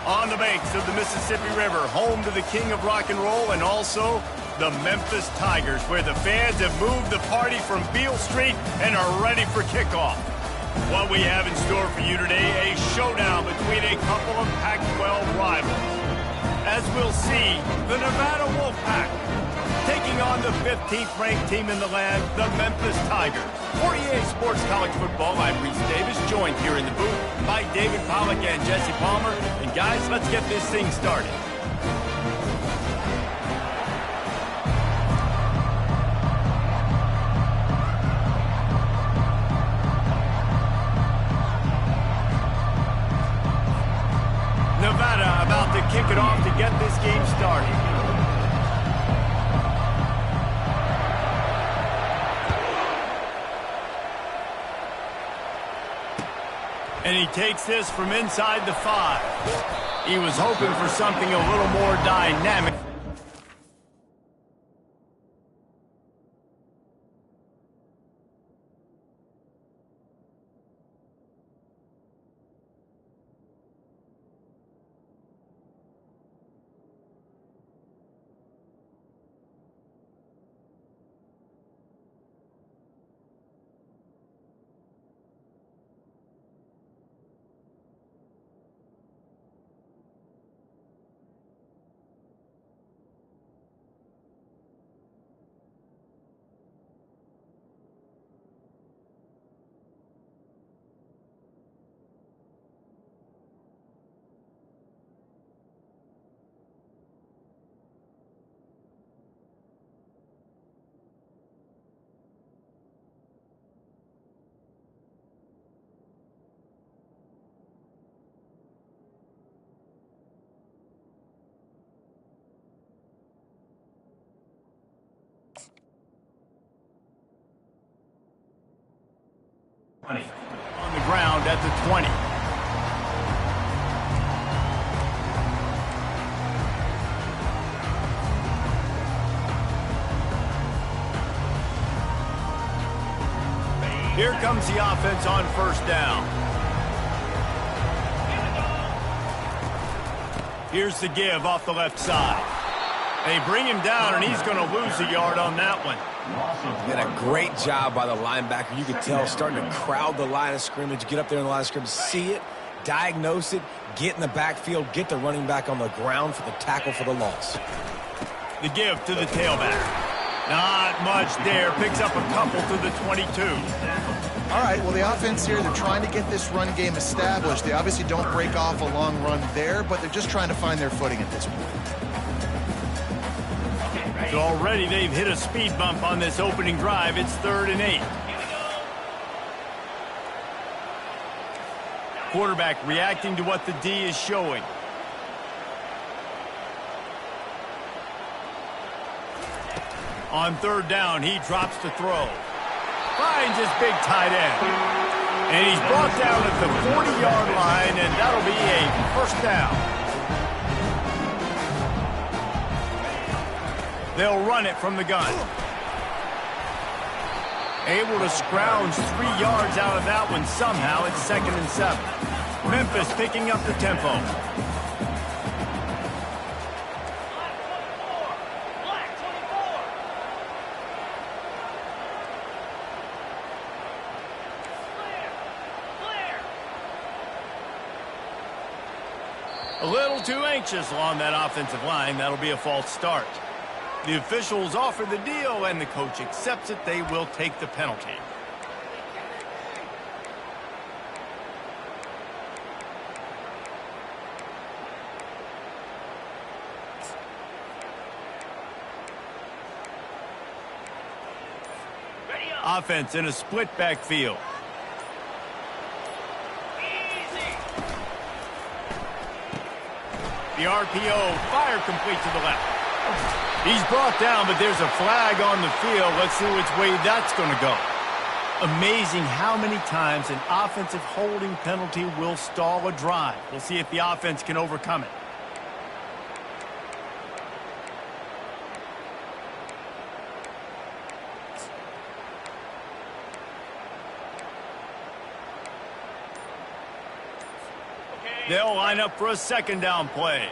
On the banks of the Mississippi River, home to the king of rock and roll and also the Memphis Tigers, where the fans have moved the party from Beale Street and are ready for kickoff. What we have in store for you today, a showdown between a couple of Pac-12 rivals. As we'll see, the Nevada Wolfpack taking on the 15th ranked team in the land, the Memphis Tigers. For EA Sports College Football, I'm Reese Davis, joined here in the booth by David Pollack and Jesse Palmer. And guys, let's get this thing started. Nevada about to kick it off to get this game started. And he takes this from inside the 5. He was hoping for something a little more dynamic. On the ground at the 20. Here comes the offense on first down. Here's the give off the left side. They bring him down, and he's going to lose a yard on that one. And a great job by the linebacker. You could tell starting to crowd the line of scrimmage, get up there in the line of scrimmage, see it, diagnose it, get in the backfield, get the running back on the ground for the tackle for the loss. The give to the tailback. Not much there. Picks up a couple to the 22. All right, well, the offense here, they're trying to get this run game established. They obviously don't break off a long run there, but they're just trying to find their footing at this point. So already they've hit a speed bump on this opening drive. It's 3rd and 8. Quarterback reacting to what the D is showing. On 3rd down, he drops to throw. Finds his big tight end. And he's brought down at the 40-yard line, and that'll be a first down. They'll run it from the gun. Able to scrounge 3 yards out of that one somehow. It's 2nd and 7. Memphis picking up the tempo. A little too anxious along that offensive line. That'll be a false start. The officials offer the deal, and the coach accepts it. They will take the penalty. Offense in a split backfield. The RPO, fire complete to the left. He's brought down, but there's a flag on the field. Let's see which way that's going to go. Amazing how many times an offensive holding penalty will stall a drive. We'll see if the offense can overcome it. They'll line up for a second down play.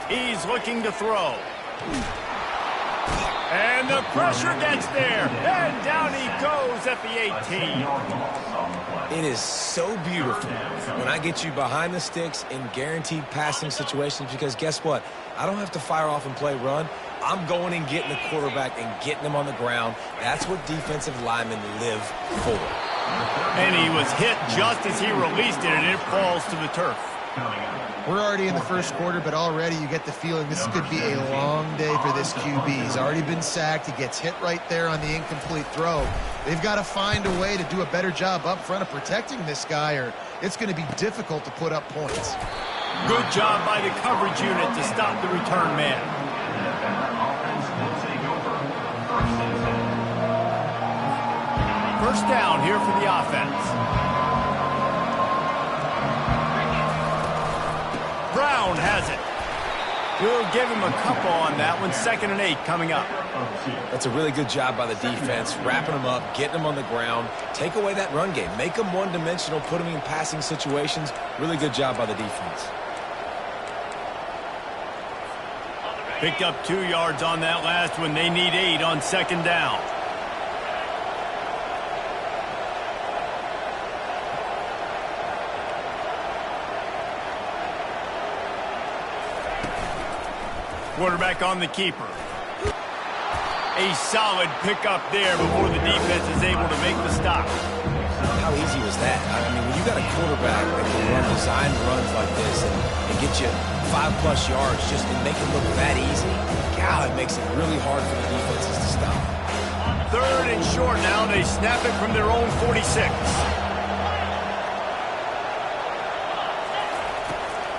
He's looking to throw. And the pressure gets there. And down he goes at the 18. It is so beautiful when I get you behind the sticks in guaranteed passing situations, because guess what? I don't have to fire off and play run. I'm going and getting the quarterback and getting him on the ground. That's what defensive linemen live for. And he was hit just as he released it, and it falls to the turf. We're already in the first quarter, but already you get the feeling this could be a long day for this QB. He's already been sacked. He gets hit right there on the incomplete throw. They've got to find a way to do a better job up front of protecting this guy, or it's going to be difficult to put up points. Good job by the coverage unit to stop the return man. First down here for the offense. Brown has it. We'll give him a couple on that one. 2nd and 8 coming up. That's a really good job by the defense, wrapping them up, getting them on the ground. Take away that run game. Make them one-dimensional, put them in passing situations. Really good job by the defense. Picked up 2 yards on that last one. They need 8 on 2nd down. Quarterback on the keeper. A solid pickup there before the defense is able to make the stop. How easy was that? I mean, when you got a quarterback that can run designed runs like this and get you 5+ yards just to make it look that easy, God, it makes it really hard for the defenses to stop. 3rd and short now. They snap it from their own 46.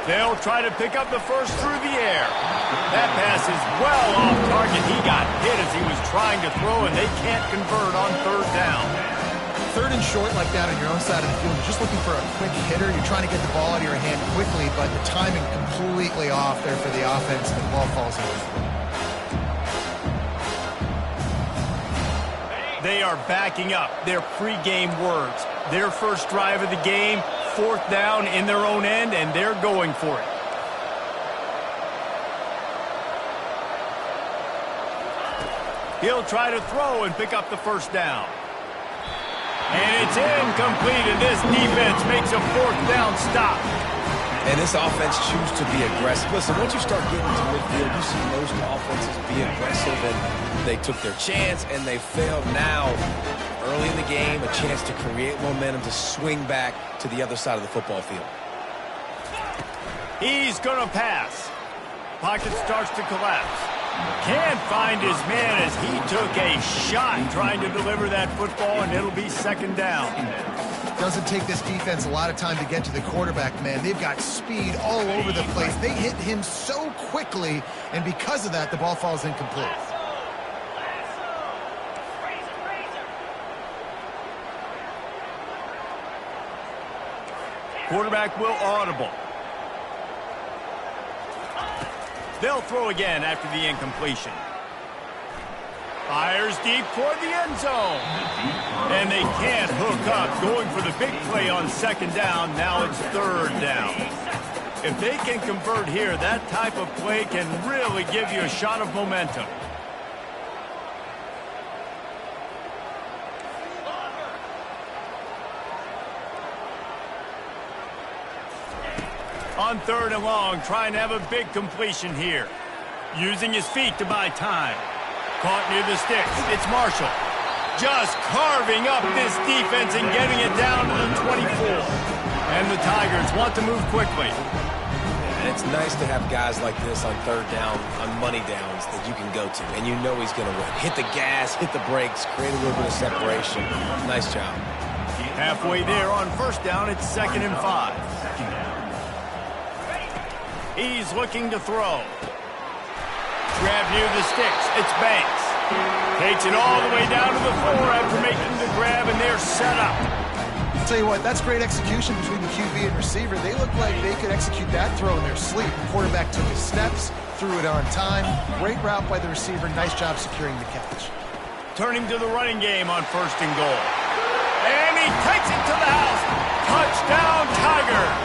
They'll try to pick up the first through the air. That pass is well off target. He got hit as he was trying to throw, and they can't convert on 3rd down. 3rd and short like that on your own side of the field, you're just looking for a quick hitter. You're trying to get the ball out of your hand quickly, but the timing completely off there for the offense, and the ball falls in. They are backing up their pregame words. Their first drive of the game, 4th down in their own end, and they're going for it. He'll try to throw and pick up the first down. And it's incomplete, and this defense makes a 4th down stop. And this offense chooses to be aggressive. Listen, once you start getting to midfield, you see most offenses be aggressive, and they took their chance, and they failed. Now, early in the game, a chance to create momentum to swing back to the other side of the football field. He's going to pass. Pocket starts to collapse. Can't find his man as he took a shot trying to deliver that football, and it'll be 2nd down. Doesn't take this defense a lot of time to get to the quarterback, man. They've got speed all over the place. They hit him so quickly, and because of that, the ball falls incomplete. Quarterback will audible. They'll throw again after the incompletion. Fires deep toward the end zone. And they can't hook up, going for the big play on 2nd down. Now it's 3rd down. If they can convert here, that type of play can really give you a shot of momentum. On 3rd and long, trying to have a big completion here. Using his feet to buy time. Caught near the sticks. It's Marshall. Just carving up this defense and getting it down to the 24. And the Tigers want to move quickly. And it's nice to have guys like this on 3rd down, on money downs that you can go to, and you know he's going to win. Hit the gas, hit the brakes, create a little bit of separation. Nice job. Halfway there on 1st down, it's 2nd and 5. He's looking to throw. Grab near the sticks. It's Banks. Takes it all the way down to the floor after making the grab, and they're set up. I'll tell you what, that's great execution between the QB and receiver. They look like they could execute that throw in their sleep. The quarterback took his steps, threw it on time. Great route by the receiver. Nice job securing the catch. Turning to the running game on 1st and goal. And he takes it to the house. Touchdown, Tigers!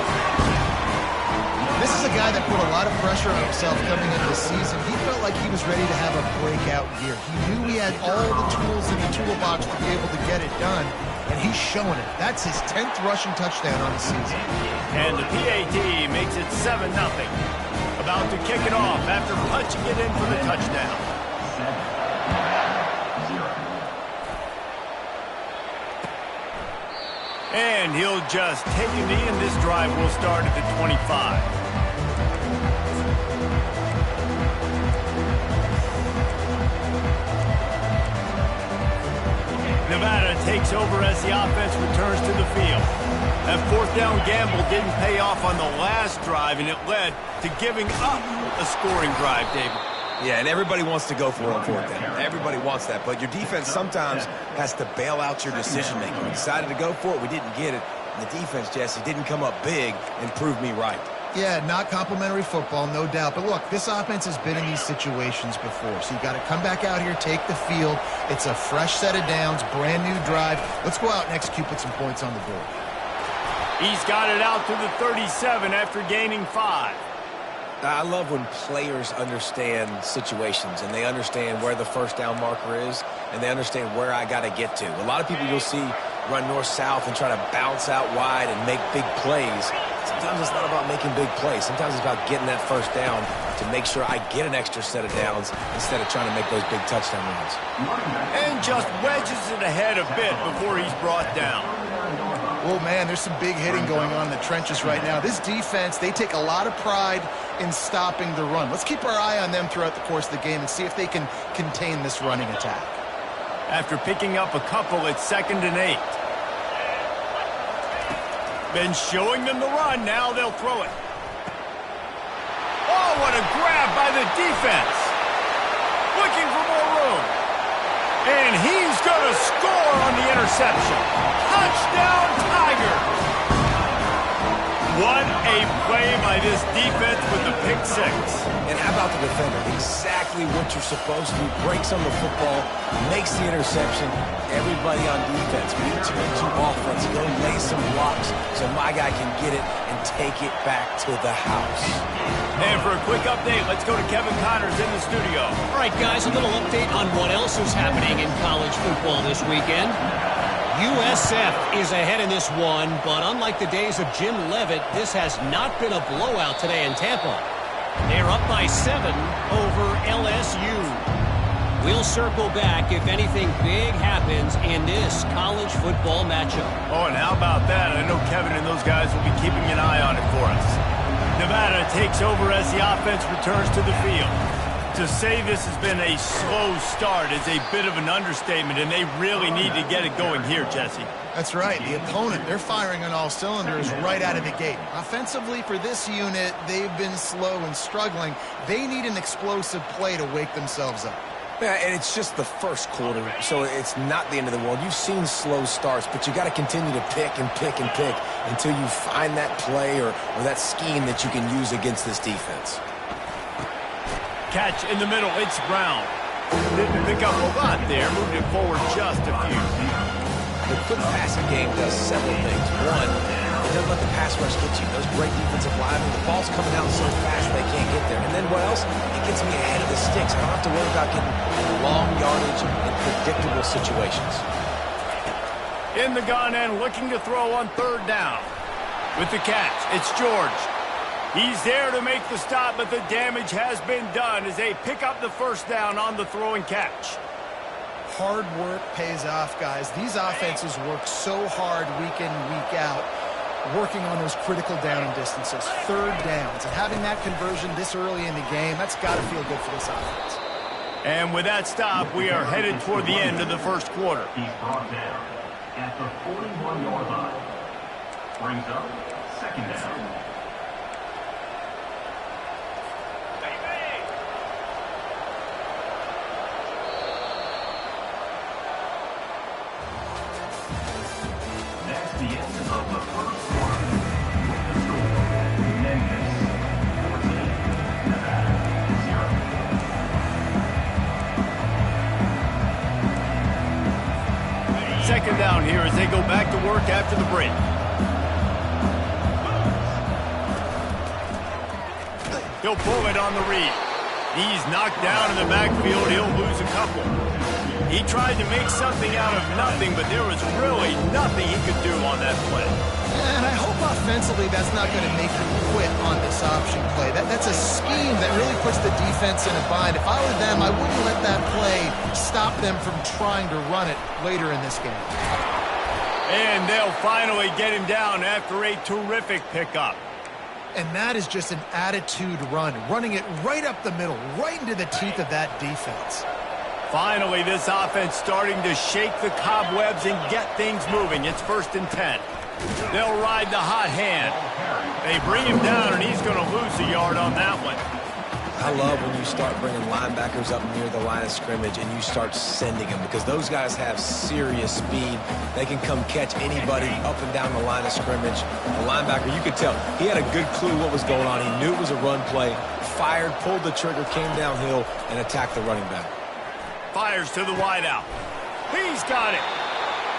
This is a guy that put a lot of pressure on himself coming into the season. He felt like he was ready to have a breakout year. He knew he had all the tools in the toolbox to be able to get it done, and he's showing it. That's his 10th rushing touchdown on the season. And the PAT makes it 7-0. About to kick it off after punching it in for the touchdown. And he'll just take a knee, and this drive will start at the 25. Nevada takes over as the offense returns to the field. That fourth down gamble didn't pay off on the last drive, and it led to giving up a scoring drive, David. Yeah, and everybody wants to go for it on fourth down. Everybody wants that, but your defense sometimes has to bail out your decision-making. We decided to go for it. We didn't get it. And the defense, Jesse, didn't come up big and prove me right. Yeah, not complimentary football, no doubt. But look, this offense has been in these situations before. So you got to come back out here, take the field. It's a fresh set of downs, brand new drive. Let's go out and execute, put some points on the board. He's got it out to the 37 after gaining 5. I love when players understand situations and they understand where the first down marker is and they understand where I got to get to. A lot of people you'll see run north-south and try to bounce out wide and make big plays. Sometimes it's not about making big plays. Sometimes it's about getting that first down to make sure I get an extra set of downs instead of trying to make those big touchdown runs. And just wedges it ahead a bit before he's brought down. Oh, man, there's some big hitting going on in the trenches right now. This defense, they take a lot of pride in stopping the run. Let's keep our eye on them throughout the course of the game and see if they can contain this running attack. After picking up a couple, it's 2nd and 8. Been showing them the run. Now they'll throw it. Oh, what a grab by the defense. Looking for more room. And he's going to score on the interception. Touchdown, Tigers. What a play by this defense with the pick 6. And how about the defender? Exactly what you're supposed to do. Breaks on the football, makes the interception. Everybody on defense, we turn to offense. Go lay some blocks so my guy can get it and take it back to the house. And for a quick update, let's go to Kevin Connors in the studio. All right, guys, a little update on what else is happening in college football this weekend. USF is ahead in this one, but unlike the days of Jim Leavitt, this has not been a blowout today in Tampa. They're up by 7 over LSU. We'll circle back if anything big happens in this college football matchup. Oh, and how about that? I know Kevin and those guys will be keeping an eye on it for us. Nevada takes over as the offense returns to the field. To say this has been a slow start is a bit of an understatement, and they really need to get it going here, Jesse. That's right. The opponent, they're firing on all cylinders right out of the gate. Offensively, for this unit, they've been slow and struggling. They need an explosive play to wake themselves up. Yeah, and it's just the first quarter, so it's not the end of the world. You've seen slow starts, but you got to continue to pick and pick and pick until you find that play or that scheme that you can use against this defense. Catch in the middle, it's Brown. Didn't pick up a lot there, moved it forward just a few. The quick passing game does several things. One, it doesn't let the pass rush get you. Those great defensive linemen, the ball's coming out so fast they can't get there. And then what else? It gets me ahead of the sticks. I don't have to worry about getting long yardage in predictable situations. In the gun and looking to throw on 3rd down. With the catch, it's George. He's there to make the stop, but the damage has been done as they pick up the first down on the throw and catch. Hard work pays off, guys. These offenses work so hard week in, week out, working on those critical down and distances, 3rd downs. And having that conversion this early in the game, that's got to feel good for this offense. And with that stop, we are headed toward the end of the first quarter. He's brought down at the 41-yard line. Brings up 2nd down. The end of the first quarter. With the score, Memphis 14, Nevada 0. 2nd down here as they go back to work after the break. He'll pull it on the read. He's knocked down in the backfield. He'll lose a couple. He tried to make something out of nothing, but there was really nothing he could do on that play. And I hope offensively that's not going to make him quit on this option play. That's a scheme that really puts the defense in a bind. If I were them, I wouldn't let that play stop them from trying to run it later in this game. And they'll finally get him down after a terrific pickup. And that is just an attitude run, running it right up the middle, right into the teeth of that defense. Finally, this offense starting to shake the cobwebs and get things moving. It's 1st and 10. They'll ride the hot hand. They bring him down, and he's going to lose a yard on that one. I love when you start bringing linebackers up near the line of scrimmage and you start sending them, because those guys have serious speed. They can come catch anybody up and down the line of scrimmage. The linebacker, you could tell, he had a good clue what was going on. He knew it was a run play, fired, pulled the trigger, came downhill, and attacked the running back. Fires to the wideout. He's got it.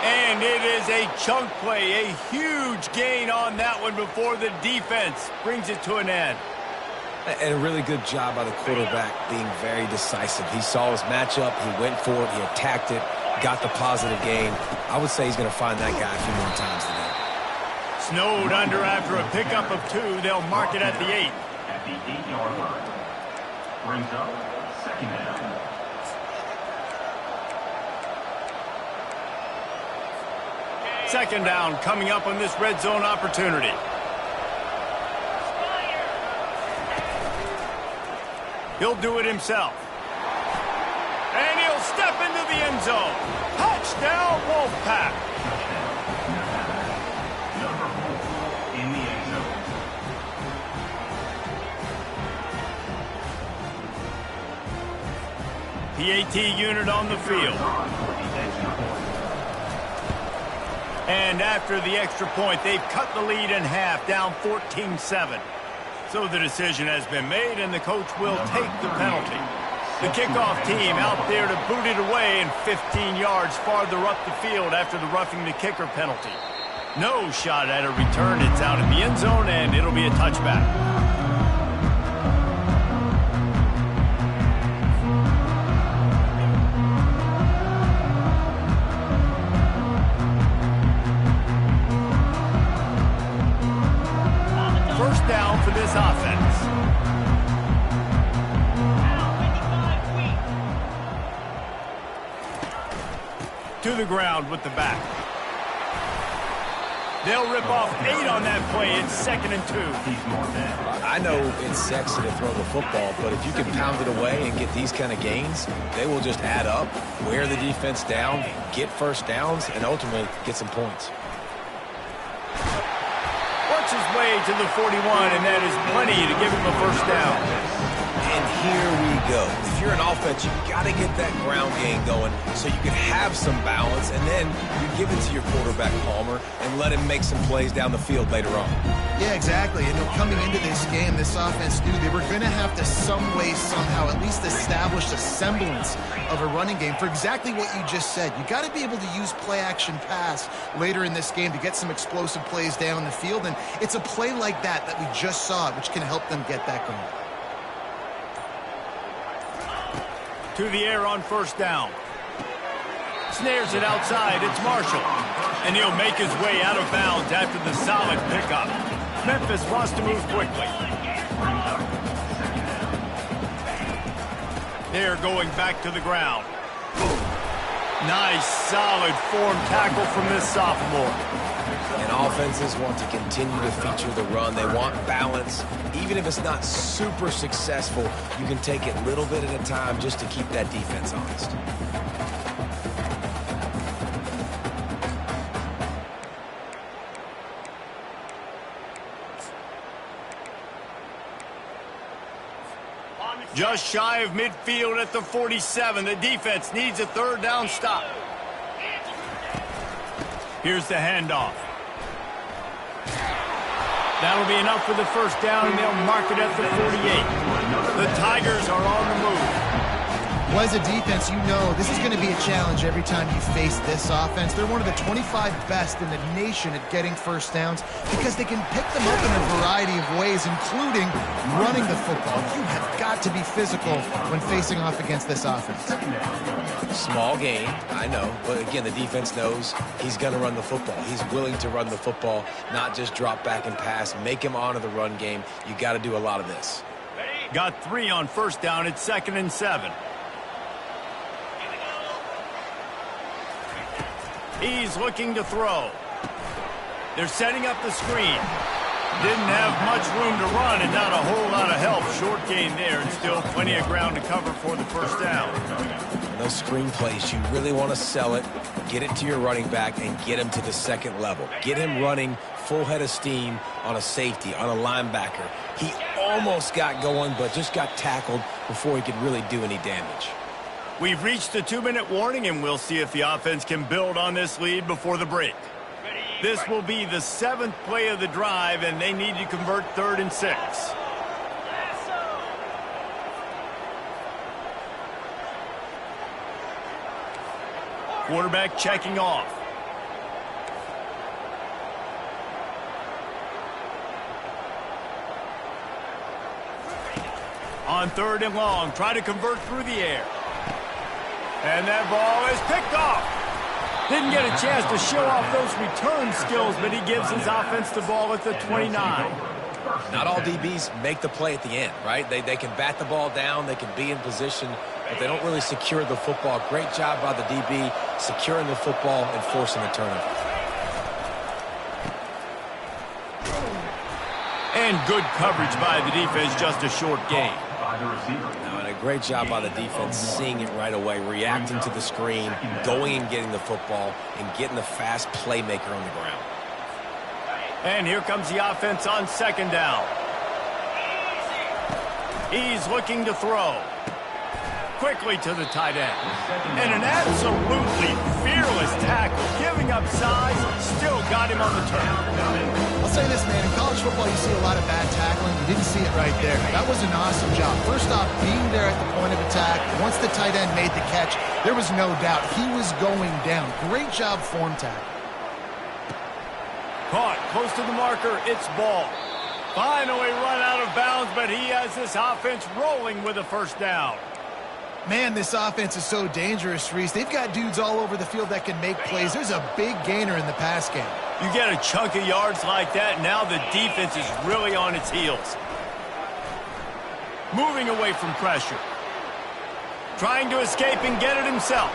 And it is a chunk play, a huge gain on that one before the defense brings it to an end. And a really good job by the quarterback being very decisive. He saw his matchup, he went for it, he attacked it, got the positive gain. I would say he's going to find that guy a few more times today. Snowed under after a pickup of 2. They'll mark it at the 8. At the 8-yard line. Brings up 2nd down. Second down coming up on this red zone opportunity. He'll do it himself. And he'll step into the end zone. Touchdown, Wolfpack. Number 4 in the end zone. PAT unit on the field. And after the extra point, they've cut the lead in half, down 14-7. So the decision has been made, and the coach will take the penalty. The kickoff team out there to boot it away and 15 yards farther up the field after the roughing the kicker penalty. No shot at a return. It's out in the end zone, and it'll be a touchback. Down for this offense. To the ground with the back. They'll rip off 8 on that play. It's 2nd and 2. I know it's sexy to throw the football, but if you can pound it away and get these kind of gains, they will just add up, wear the defense down, get first downs, and ultimately get some points. His way to the 41, and that is plenty to give him a first down. And here we go. If you're an offense, you got to get that ground game going so you can have some balance, and then you give it to your quarterback, Palmer, and let him make some plays down the field later on. Yeah, exactly. And coming into this game, this offense knew they were going to have to some way, somehow, at least establish a semblance of a running game for exactly what you just said. You got to be able to use play-action pass later in this game to get some explosive plays down the field, and it's a play like that we just saw, which can help them get that going. To the air on first down. Snares it outside. It's Marshall. And he'll make his way out of bounds after the solid pickup. Memphis wants to move quickly. They're going back to the ground. Nice, solid form tackle from this sophomore. And offenses want to continue to feature the run. They want balance. Even if it's not super successful, you can take it a little bit at a time just to keep that defense honest. Just shy of midfield at the 47. The defense needs a 3rd down stop. Here's the handoff. That'll be enough for the first down, and they'll mark it at the 48. The Tigers are on the move. Well, as a defense, you know this is going to be a challenge every time you face this offense. They're one of the 25 best in the nation at getting first downs because they can pick them up in a variety of ways, including running the football. You have got to be physical when facing off against this offense. Small game, I know, but again, the defense knows he's going to run the football. He's willing to run the football, not just drop back and pass, make him honor the run game. You got to do a lot of this. Got 3 on first down. It's 2nd and 7. He's looking to throw. They're setting up the screen. Didn't have much room to run and not a whole lot of help. Short gain there and still plenty of ground to cover for the first down. Those screen plays, you really want to sell it, get it to your running back, and get him to the second level. Get him running full head of steam on a safety, on a linebacker. He almost got going, but just got tackled before he could really do any damage. We've reached the 2-minute warning, and we'll see if the offense can build on this lead before the break. This will be the 7th play of the drive, and they need to convert 3rd and 6. Quarterback checking off. On 3rd and long, try to convert through the air. And that ball is picked off. Didn't get a chance to show off those return skills, but he gives his offense the ball at the 29. Not all DBs make the play at the end, right? They can bat the ball down, they can be in position, but they don't really secure the football. Great job by the DB securing the football and forcing the turnover. And good coverage by the defense, just a short gain. Now, and a great job by the defense seeing it right away, reacting to the screen, going and getting the football, and getting the fast playmaker on the ground. And here comes the offense on 2nd down. He's looking to throw. Quickly to the tight end. And an absolutely fearless tackle. Giving up size, still got him on the turn. I'll say this, man. In college football, you see a lot of bad tackling. You didn't see it right there. That was an awesome job. First off, being there at the point of attack. Once the tight end made the catch, there was no doubt he was going down. Great job form tackle. Caught close to the marker. It's ball. Finally run out of bounds, but he has this offense rolling with a first down. Man, this offense is so dangerous, Reese. They've got dudes all over the field that can make plays. There's a big gainer in the pass game. You get a chunk of yards like that, now the defense is really on its heels. Moving away from pressure. Trying to escape and get it himself.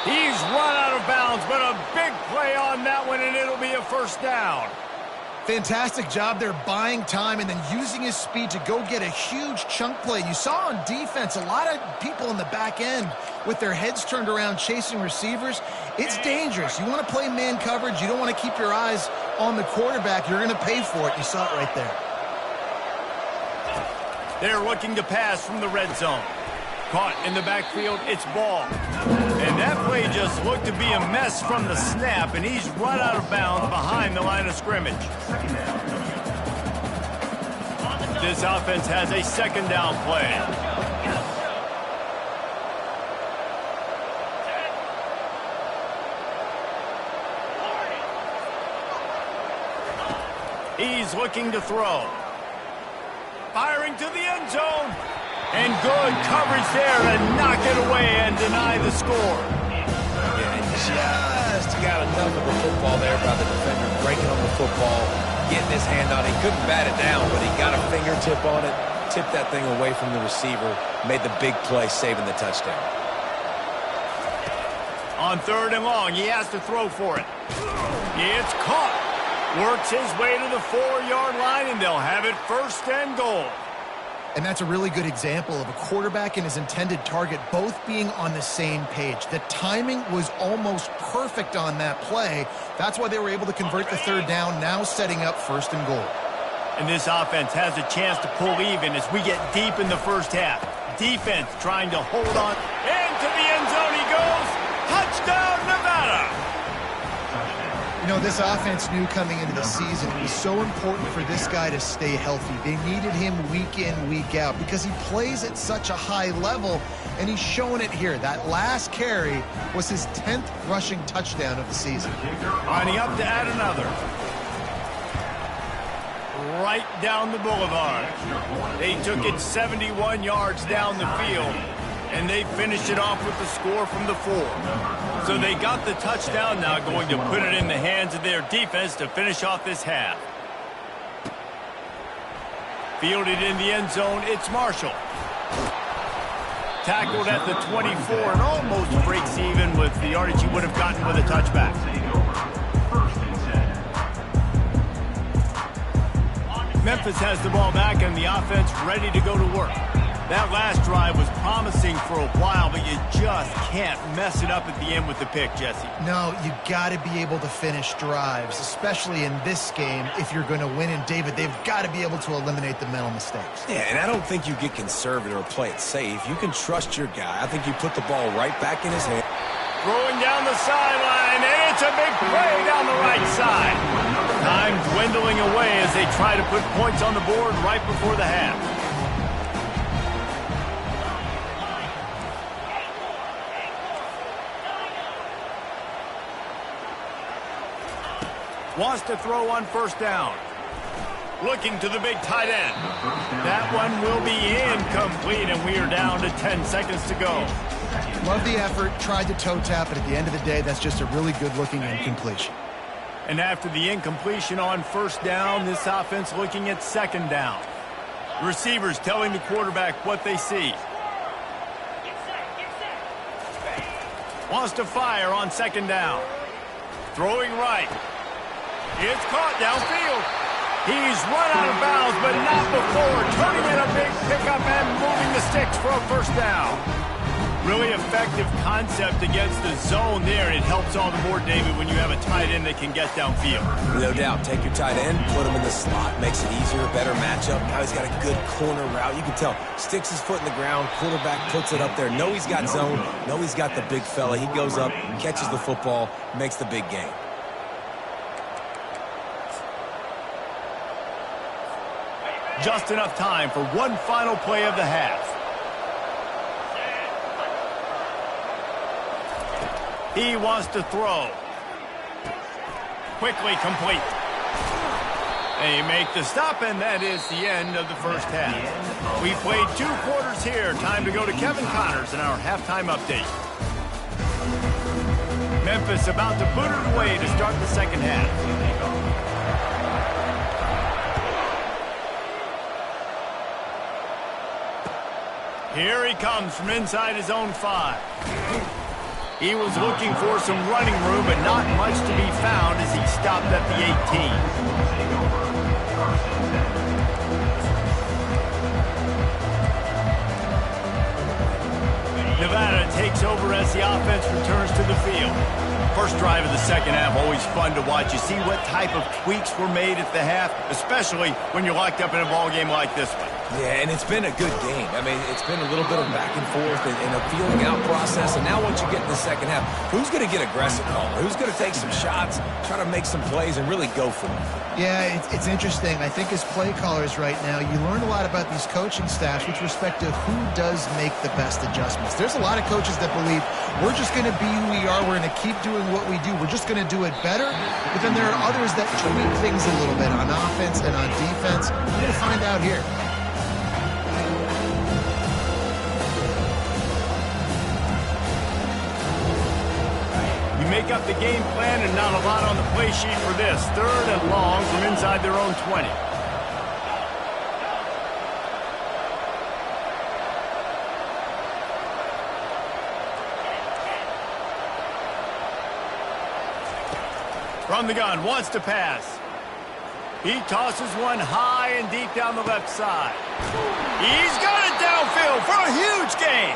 He's run out of bounds, but a big play on that one, and it'll be a first down. Fantastic job there buying time and then using his speed to go get a huge chunk play. You saw on defense a lot of people in the back end with their heads turned around chasing receivers. It's dangerous. You want to play man coverage. You don't want to keep your eyes on the quarterback. You're going to pay for it. You saw it right there. They're looking to pass from the red zone. Caught in the backfield, it's ball. And that play just looked to be a mess from the snap, and he's run out of bounds behind the line of scrimmage. This offense has a 2nd down play. He's looking to throw. Firing to the end zone. And good coverage there to knock it away and deny the score. Yeah, and just got enough of the football there by the defender, breaking on the football, getting his hand on it. He couldn't bat it down, but he got a fingertip on it, tipped that thing away from the receiver, made the big play, saving the touchdown. On 3rd and long, he has to throw for it. It's caught. Works his way to the 4-yard line, and they'll have it 1st and goal. And that's a really good example of a quarterback and his intended target both being on the same page. The timing was almost perfect on that play. That's why they were able to convert the 3rd down, now setting up 1st and goal. And this offense has a chance to pull even as we get deep in the first half. Defense trying to hold on. Into the end zone he goes. Touchdown, Nevada. You know, this offense knew coming into the season it was so important for this guy to stay healthy. They needed him week in, week out because he plays at such a high level, and he's showing it here. That last carry was his 10th rushing touchdown of the season. Lining up to add another. Right down the boulevard. They took it 71 yards down the field, and they finished it off with the score from the 4. So they got the touchdown, now going to put it in the hands of their defense to finish off this half. Fielded in the end zone, it's Marshall. Tackled at the 24 and almost breaks even with the yardage he would have gotten with a touchback. Memphis has the ball back and the offense ready to go to work. That last drive was promising for a while, but you just can't mess it up at the end with the pick, Jesse. No, you got to be able to finish drives, especially in this game. If you're going to win, and David, they've got to be able to eliminate the mental mistakes. Yeah, and I don't think you get conservative or play it safe. You can trust your guy. I think you put the ball right back in his hand. Throwing down the sideline, and it's a big play down the right side. Time dwindling away as they try to put points on the board right before the half. Wants to throw on first down. Looking to the big tight end. That one will be incomplete, and we are down to 10 seconds to go. Love the effort, tried to toe tap, but at the end of the day, that's just a really good-looking incompletion. And after the incompletion on first down, this offense looking at second down. The receivers telling the quarterback what they see. Wants to fire on second down. Throwing right. It's caught downfield. He's run out of bounds, but not before turning in a big pickup and moving the sticks for a first down. Really effective concept against the zone there, and it helps all the more, David, when you have a tight end that can get downfield. No doubt. Take your tight end, put him in the slot, makes it easier, better matchup. Now he's got a good corner route. You can tell. Sticks his foot in the ground, quarterback puts it up there. Know he's got zone, know he's got the big fella. He goes up, catches the football, makes the big game. Just enough time for one final play of the half. He wants to throw. Quickly complete. They make the stop, and that is the end of the first half. We played 2 quarters here. Time to go to Kevin Connors in our halftime update. Memphis about to put it away to start the second half. Here he comes from inside his own 5. He was looking for some running room, but not much to be found as he stopped at the 18. Nevada takes over as the offense returns to the field. First drive of the second half, always fun to watch. You see what type of tweaks were made at the half, especially when you're locked up in a ball game like this one. Yeah, and it's been a good game. I mean, it's been a little bit of back and forth and a feeling out process. And now once you get in the second half, who's going to get aggressive, Caller? Who's going to take some shots, try to make some plays, and really go for it? Yeah, it's interesting. I think as play callers right now, you learn a lot about these coaching staffs with respect to who does make the best adjustments. There's a lot of coaches that believe we're just going to be who we are. We're going to keep doing what we do. We're just going to do it better. But then there are others that tweak things a little bit on offense and on defense. We're going to find out here. You make up the game plan and not a lot on the play sheet for this. 3rd and long from inside their own 20. From the gun, wants to pass. He tosses one high and deep down the left side. He's got it downfield for a huge gain.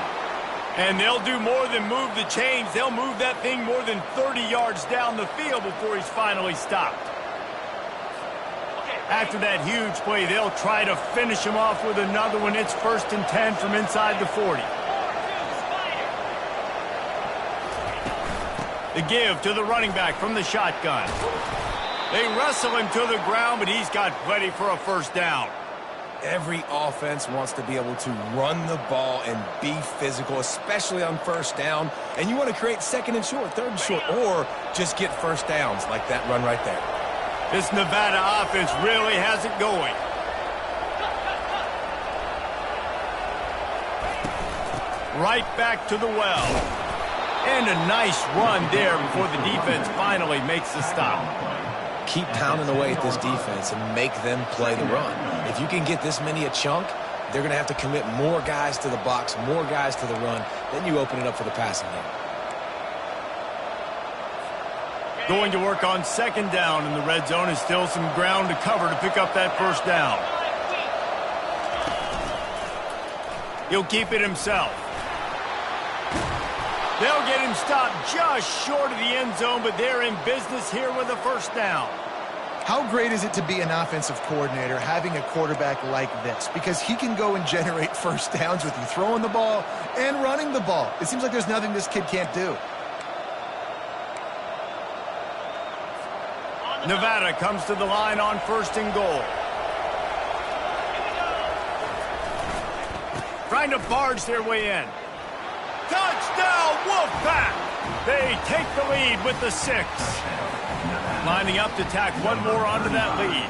And they'll do more than move the chains. They'll move that thing more than 30 yards down the field before he's finally stopped. After that huge play, they'll try to finish him off with another one. It's 1st and 10 from inside the 40. The give to the running back from the shotgun. They wrestle him to the ground, but he's got plenty for a first down. Every offense wants to be able to run the ball and be physical, especially on first down. And you want to create second and short, third and short, or just get first downs like that run right there. This Nevada offense really has it going. Right back to the well. And a nice run there before the defense finally makes the stop. Keep pounding away at this defense and make them play the run. If you can get this many a chunk, they're going to have to commit more guys to the box, more guys to the run. Then you open it up for the passing game. Going to work on second down in the red zone is still some ground to cover to pick up that first down. He'll keep it himself. They'll get him stopped just short of the end zone, but they're in business here with a first down. How great is it to be an offensive coordinator having a quarterback like this? Because he can go and generate first downs with you throwing the ball and running the ball. It seems like there's nothing this kid can't do. Nevada comes to the line on first and goal. Trying to barge their way in. Touchdown, Wolfpack! They take the lead with the 6. Lining up to tack one more onto that lead.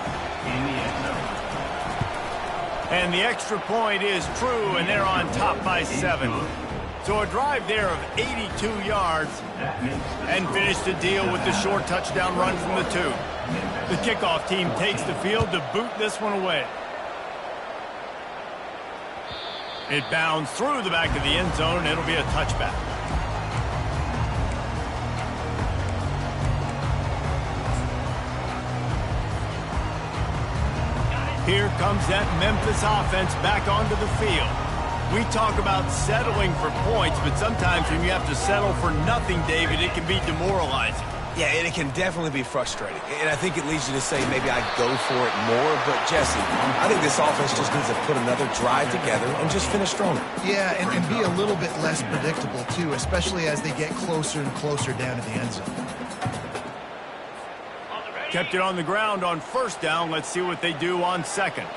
And the extra point is true, and they're on top by 7. So a drive there of 82 yards and finish the deal with the short touchdown run from the 2. The kickoff team takes the field to boot this one away. It bounds through the back of the end zone, and it'll be a touchback. Here comes that Memphis offense back onto the field. We talk about settling for points, but sometimes when you have to settle for nothing, David, it can be demoralizing. Yeah, and it can definitely be frustrating. And I think it leads you to say maybe I go for it more. But, Jesse, I think this offense just needs to put another drive together and just finish stronger. Yeah, and be a little bit less predictable, too, especially as they get closer and closer down to the end zone. Kept it on the ground on first down. Let's see what they do on second.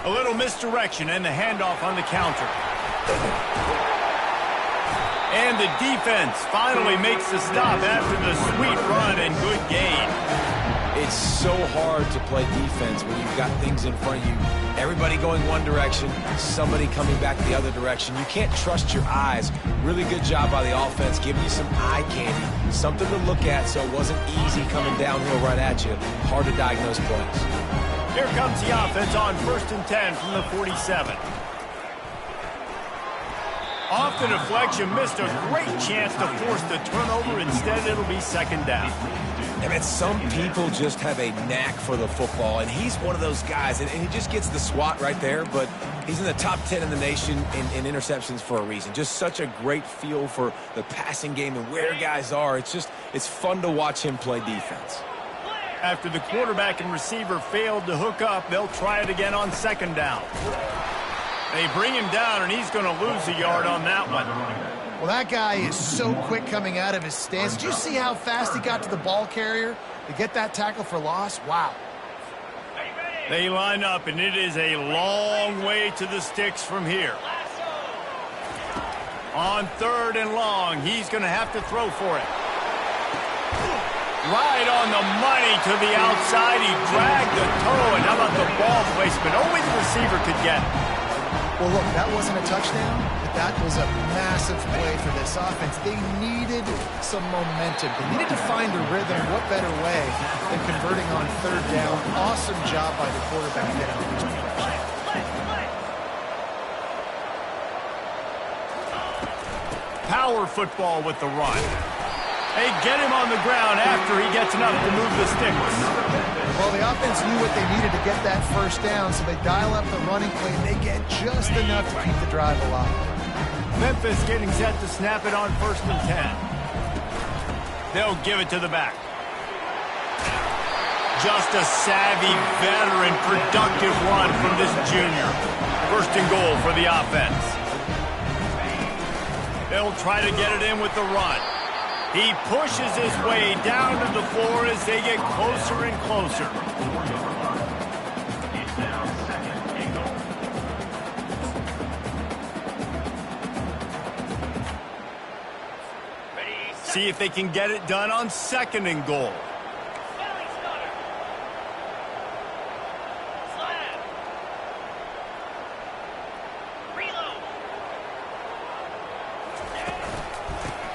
A little misdirection and the handoff on the counter. And the defense finally makes the stop after the sweet run and good gain. It's so hard to play defense when you've got things in front of you. Everybody going one direction, somebody coming back the other direction. You can't trust your eyes. Really good job by the offense, giving you some eye candy, something to look at so it wasn't easy coming downhill right at you. Hard to diagnose plays. Here comes the offense on first and 10 from the 47. Off the deflection, missed a great chance to force the turnover. Instead, it'll be second down. I mean, some people just have a knack for the football, and he's one of those guys, and he just gets the swat right there, but he's in the top 10 in the nation in interceptions for a reason. Just such a great feel for the passing game and where guys are. It's fun to watch him play defense. After the quarterback and receiver failed to hook up, they'll try it again on second down. They bring him down, and he's going to lose a yard on that one. Well, that guy is so quick coming out of his stance. Did you see how fast he got to the ball carrier to get that tackle for loss? Wow. They line up, and it is a long way to the sticks from here. On third and long, he's going to have to throw for it. Right on the money to the outside. He dragged the toe, and how about the ball placement? Only the receiver could get it. Well, look, that wasn't a touchdown, but that was a massive play for this offense. They needed some momentum. They needed to find a rhythm. What better way than converting on third down? Awesome job by the quarterback getting the progression. Power football with the run. They get him on the ground after he gets enough to move the sticks. Well, the offense knew what they needed to get that first down, so they dial up the running play, and they get just enough to keep the drive alive. Memphis getting set to snap it on first and 10. They'll give it to the back. Just a savvy, veteran, productive run from this junior. First and goal for the offense. They'll try to get it in with the run. He pushes his way down to the floor as they get closer and closer. It's now second and goal. See if they can get it done on second and goal.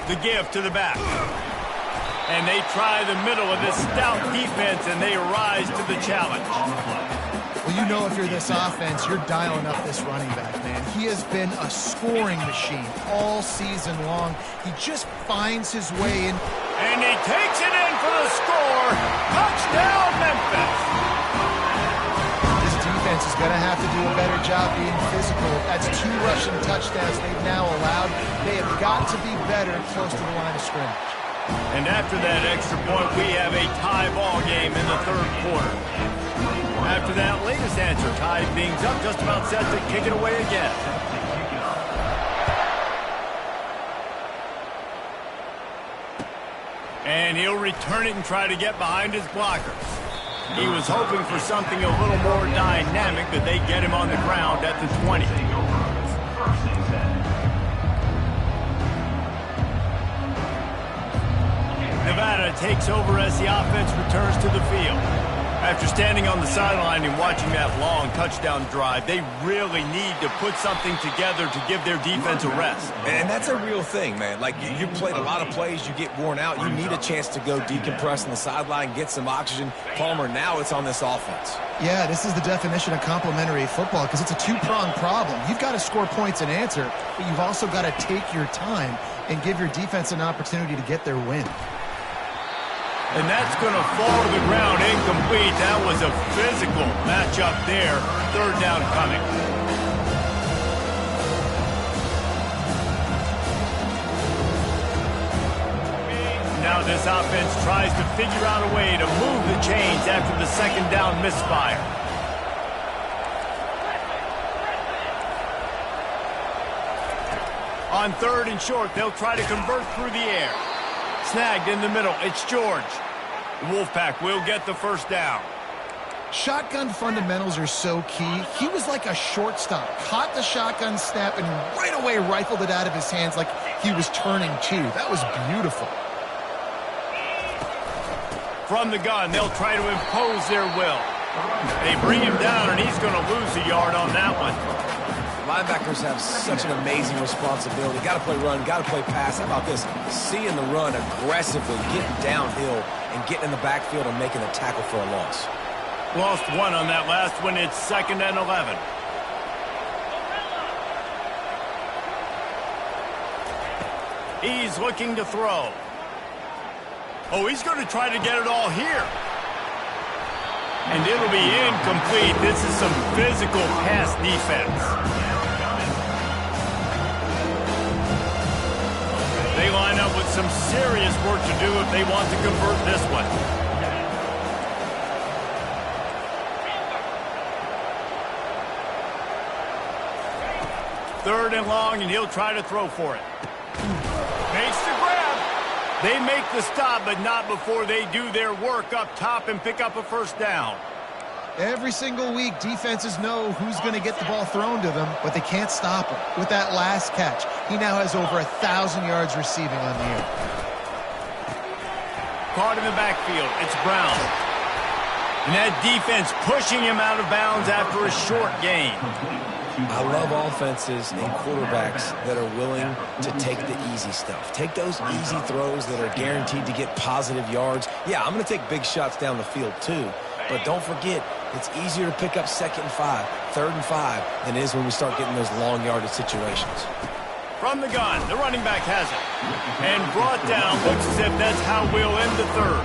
The give to the back. And they try the middle of this stout defense, and they rise to the challenge. Well, you know if you're this offense, you're dialing up this running back, man. He has been a scoring machine all season long. He just finds his way in. And he takes it in for the score. Touchdown, Memphis. This defense is going to have to do a better job being physical. That's 2 rushing touchdowns they've now allowed. They have got to be better close to the line of scrimmage. And after that extra point, we have a tie ball game in the third quarter. After that latest answer, tied things up, just about set to kick it away again. And he'll return it and try to get behind his blockers. He was hoping for something a little more dynamic, but they get him on the ground at the 20. Nevada takes over as the offense returns to the field. After standing on the sideline and watching that long touchdown drive, they really need to put something together to give their defense a rest. And that's a real thing, man. Like, you played a lot of plays, you get worn out, you need a chance to go decompress on the sideline, get some oxygen. Palmer, now it's on this offense. Yeah, this is the definition of complementary football because it's a 2-pronged problem. You've got to score points and answer, but you've also got to take your time and give your defense an opportunity to get their win. And that's going to fall to the ground incomplete. That was a physical matchup there. Third down coming. Now this offense tries to figure out a way to move the chains after the second down misfire. On third and short, they'll try to convert through the air. Snagged in the middle. It's George. The Wolfpack will get the first down. Shotgun fundamentals are so key. He was like a shortstop. Caught the shotgun snap and right away rifled it out of his hands like he was turning two. That was beautiful. From the gun, they'll try to impose their will. They bring him down, and he's going to lose a yard on that one. Linebackers have such an amazing responsibility. Got to play run, got to play pass. How about this? Seeing the run aggressively, getting downhill, and getting in the backfield and making a tackle for a loss. Lost one on that last one. It's 2nd and 11. He's looking to throw. Oh, he's going to try to get it all here. And it'll be incomplete. This is some physical pass defense. They line up with some serious work to do if they want to convert this one. Third and long, and he'll try to throw for it. Makes the grab. They make the stop, but not before they do their work up top and pick up a first down. Every single week, defenses know who's going to get the ball thrown to them, but they can't stop him. With that last catch, he now has over 1,000 yards receiving on the year. Caught in the backfield. It's Brown. And that defense pushing him out of bounds after a short gain. I love offenses and quarterbacks that are willing to take the easy stuff. Take those easy throws that are guaranteed to get positive yards. Yeah, I'm going to take big shots down the field too. But don't forget, it's easier to pick up 2nd and 5, 3rd and 5 than it is when we start getting those long yardage situations. From the gun, the running back has it. And brought down. Looks as if that's how we'll end the third.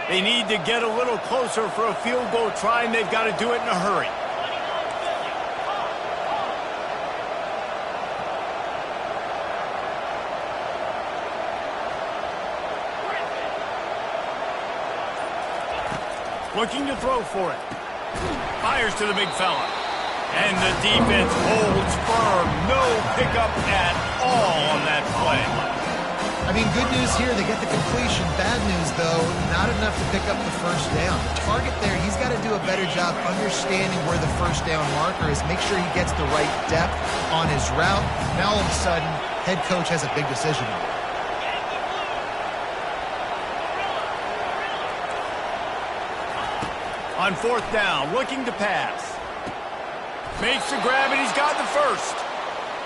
They need to get a little closer for a field goal try, and they've got to do it in a hurry. Looking to throw for it. Fires to the big fella. And the defense holds firm. No pickup at all on that play. I mean, good news here, they get the completion. Bad news, though, not enough to pick up the first down. The target there, he's got to do a better job understanding where the first down marker is, make sure he gets the right depth on his route. Now, all of a sudden, head coach has a big decision on it. On fourth down, looking to pass. Makes the grab, and he's got the first.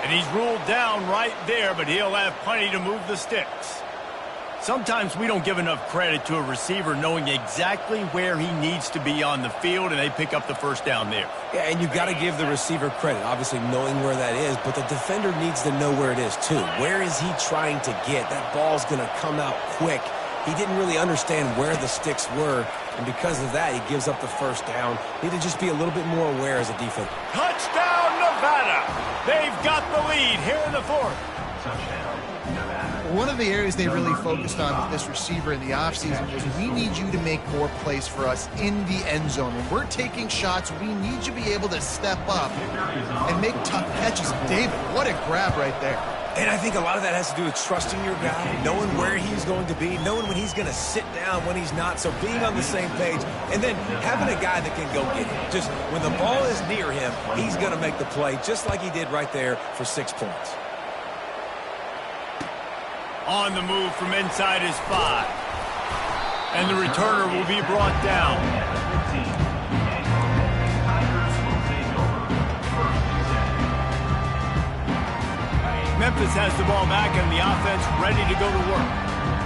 And he's ruled down right there, but he'll have plenty to move the sticks. Sometimes we don't give enough credit to a receiver knowing exactly where he needs to be on the field, and they pick up the first down there. Yeah, and you've got to give the receiver credit, obviously knowing where that is, but the defender needs to know where it is too. Where is he trying to get? That ball's going to come out quick. He didn't really understand where the sticks were, and because of that, he gives up the first down. Need to just be a little bit more aware as a defense. Touchdown, Nevada! They've got the lead here in the fourth. Touchdown, Nevada. One of the areas they really focused on with this receiver in the offseason was we need you to make more plays for us in the end zone. When we're taking shots, we need you to be able to step up and make tough catches. David, what a grab right there. And I think a lot of that has to do with trusting your guy, knowing where he's going to be, knowing when he's going to sit down, when he's not, so being on the same page, and then having a guy that can go get it. Just when the ball is near him, he's going to make the play, just like he did right there for 6 points. On the move from inside his 5. And the returner will be brought down. Memphis has the ball back and the offense ready to go to work.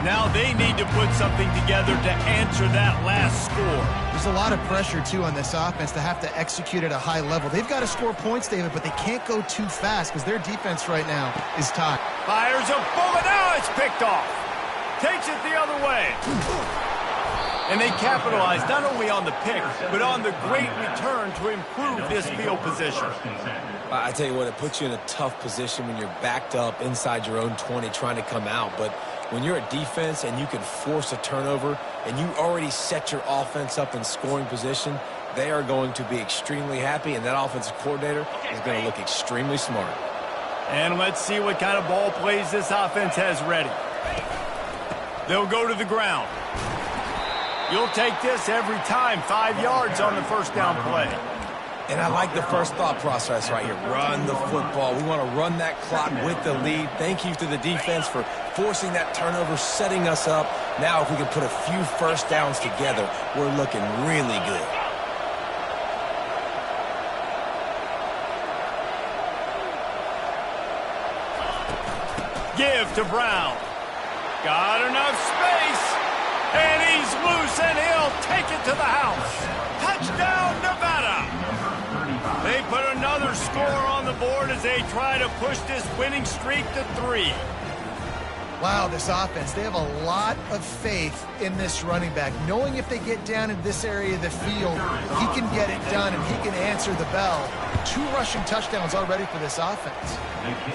Now they need to put something together to answer that last score. There's a lot of pressure, too, on this offense to have to execute at a high level. They've got to score points, David, but they can't go too fast because their defense right now is tied. Fires a bullet. Now it's picked off. Takes it the other way. And they capitalize not only on the pick, but on the great return to improve this field position. I tell you what, it puts you in a tough position when you're backed up inside your own 20 trying to come out. But when you're a defense and you can force a turnover and you already set your offense up in scoring position, they are going to be extremely happy, and that offensive coordinator is going to look extremely smart. And let's see what kind of ball plays this offense has ready. They'll go to the ground. You'll take this every time. 5 yards on the first down play. And I like the first thought process right here. Run the football. We want to run that clock with the lead. Thank you to the defense for forcing that turnover, setting us up. Now if we can put a few first downs together, we're looking really good. Give to Brown. Got enough space. And he's loose, and he'll take it to the house. Touchdown, Nevada. They put another score on the board as they try to push this winning streak to 3. Wow, this offense, they have a lot of faith in this running back. Knowing if they get down in this area of the field, he can get it done and he can answer the bell. 2 rushing touchdowns already for this offense.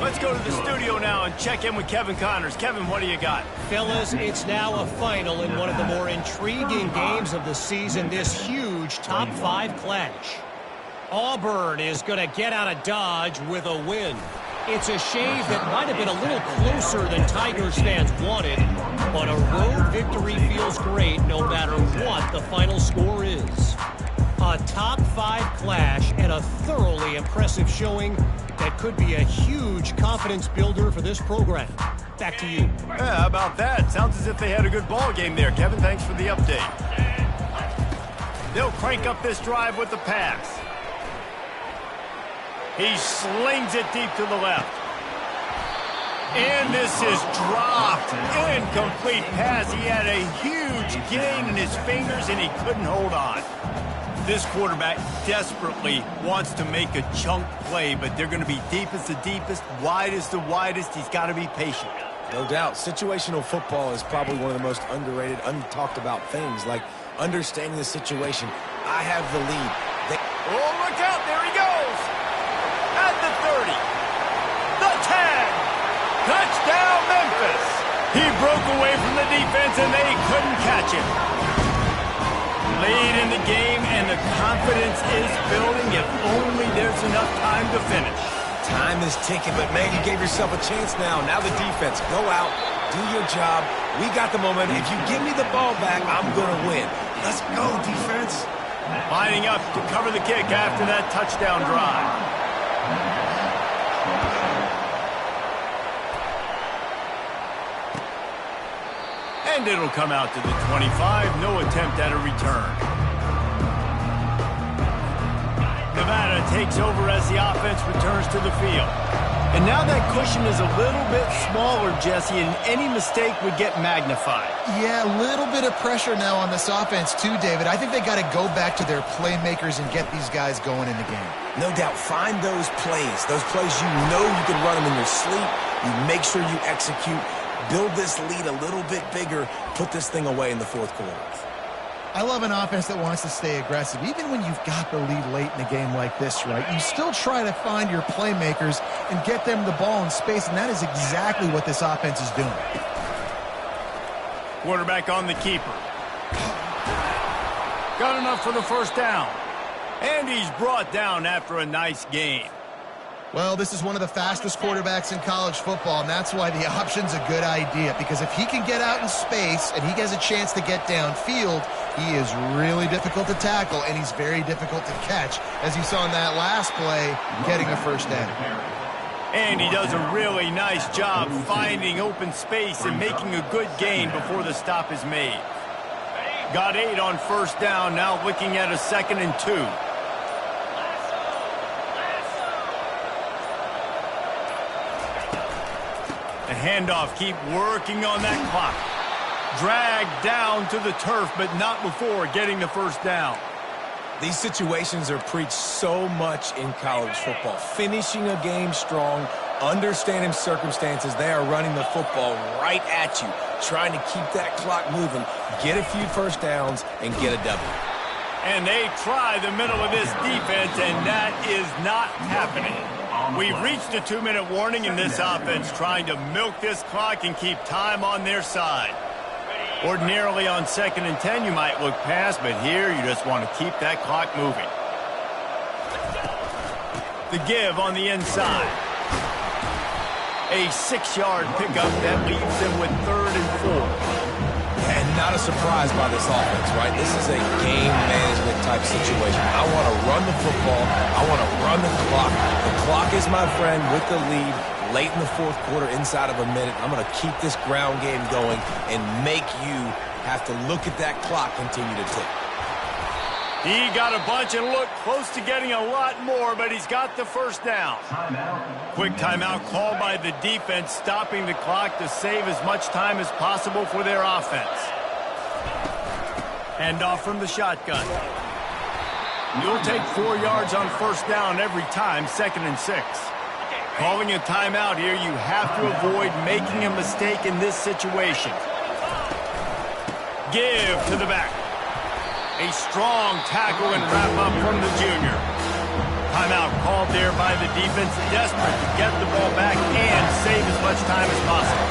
Let's go to the studio now and check in with Kevin Connors. Kevin, what do you got? Fellas, it's now a final in one of the more intriguing games of the season, this huge top 5 clash. Auburn is going to get out of Dodge with a win. It's a shave that might have been a little closer than Tigers fans wanted, but a road victory feels great no matter what the final score is. A top 5 clash and a thoroughly impressive showing that could be a huge confidence builder for this program. Back to you. Yeah, how about that? Sounds as if they had a good ball game there. Kevin, thanks for the update. They'll crank up this drive with the pass. He slings it deep to the left. And this is dropped. Incomplete pass. He had a huge gain in his fingers, and he couldn't hold on. This quarterback desperately wants to make a chunk play, but they're going to be deepest the deepest, widest the widest. He's got to be patient. No doubt. Situational football is probably one of the most underrated, untalked about things, like understanding the situation. I have the lead. Oh, look out. There he goes. At the 30. The 10. Touchdown, Memphis. He broke away from the defense, and they couldn't catch him. Lead in the game, and the confidence is building if only there's enough time to finish. Time is ticking, but man, you gave yourself a chance now. Now the defense, go out, do your job. We got the momentum. If you give me the ball back, I'm going to win. Let's go, defense. Lining up to cover the kick after that touchdown drive. And it'll come out to the 25. No attempt at a return. Nevada takes over as the offense returns to the field. And now that cushion is a little bit smaller, Jesse, and any mistake would get magnified. Yeah, a little bit of pressure now on this offense too, David. I think they got to go back to their playmakers and get these guys going in the game. No doubt, find those plays you know you can run them in your sleep. You make sure you execute, build this lead a little bit bigger, put this thing away in the fourth quarter. I love an offense that wants to stay aggressive. Even when you've got the lead late in a game like this, right, you still try to find your playmakers and get them the ball in space, and that is exactly what this offense is doing. Quarterback on the keeper. Got enough for the first down. And he's brought down after a nice game. Well, this is one of the fastest quarterbacks in college football, and that's why the option's a good idea, because if he can get out in space and he has a chance to get downfield, he is really difficult to tackle, and he's very difficult to catch, as you saw in that last play, getting a first down. And he does a really nice job finding open space and making a good gain before the stop is made. Got 8 on first down, now looking at a 2nd and 2. The handoff, keep working on that clock. Dragged down to the turf, but not before getting the first down. These situations are preached so much in college football. Finishing a game strong, understanding circumstances. They are running the football right at you, trying to keep that clock moving, get a few first downs, and get a W. And they try the middle of this defense, and that is not happening. We've reached a 2-minute warning in this offense, trying to milk this clock and keep time on their side. Ordinarily on 2nd and 10, you might look past, but here you just want to keep that clock moving. The give on the inside. A 6-yard pickup that leaves them with 3rd and 4. And not a surprise by this offense, right? This is a game management type situation. I want to run the football. I want to run the clock. The clock is my friend with the lead. Late in the fourth quarter, inside of a minute, I'm going to keep this ground game going and make you have to look at that clock continue to tick. He got a bunch and looked close to getting a lot more, but he's got the first down. Quick timeout called by the defense, stopping the clock to save as much time as possible for their offense. Handoff from the shotgun. You'll take 4 yards on first down every time, 2nd and 6. Calling a timeout here, you have to avoid making a mistake in this situation. Give to the back. A strong tackle and wrap up from the junior. Timeout called there by the defense, desperate to get the ball back and save as much time as possible.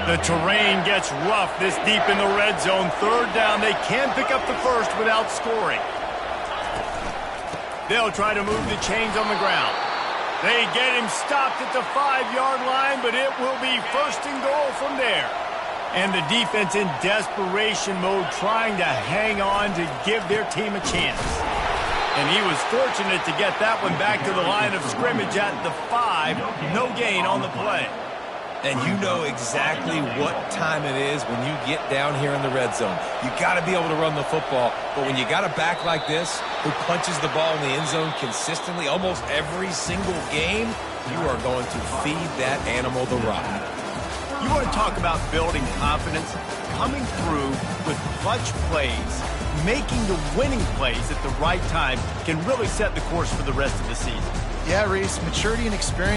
The terrain gets rough this deep in the red zone. 3rd down, they can pick up the first without scoring. They'll try to move the chains on the ground. They get him stopped at the 5-yard line, but it will be 1st and goal from there. And the defense in desperation mode, trying to hang on to give their team a chance. And he was fortunate to get that one back to the line of scrimmage at the 5. No gain on the play. And you know exactly what time it is when you get down here in the red zone. You got to be able to run the football, but when you got a back like this who punches the ball in the end zone consistently almost every single game, you are going to feed that animal the rock. You want to talk about building confidence? Coming through with clutch plays, making the winning plays at the right time can really set the course for the rest of the season. Yeah, Reese, maturity and experience.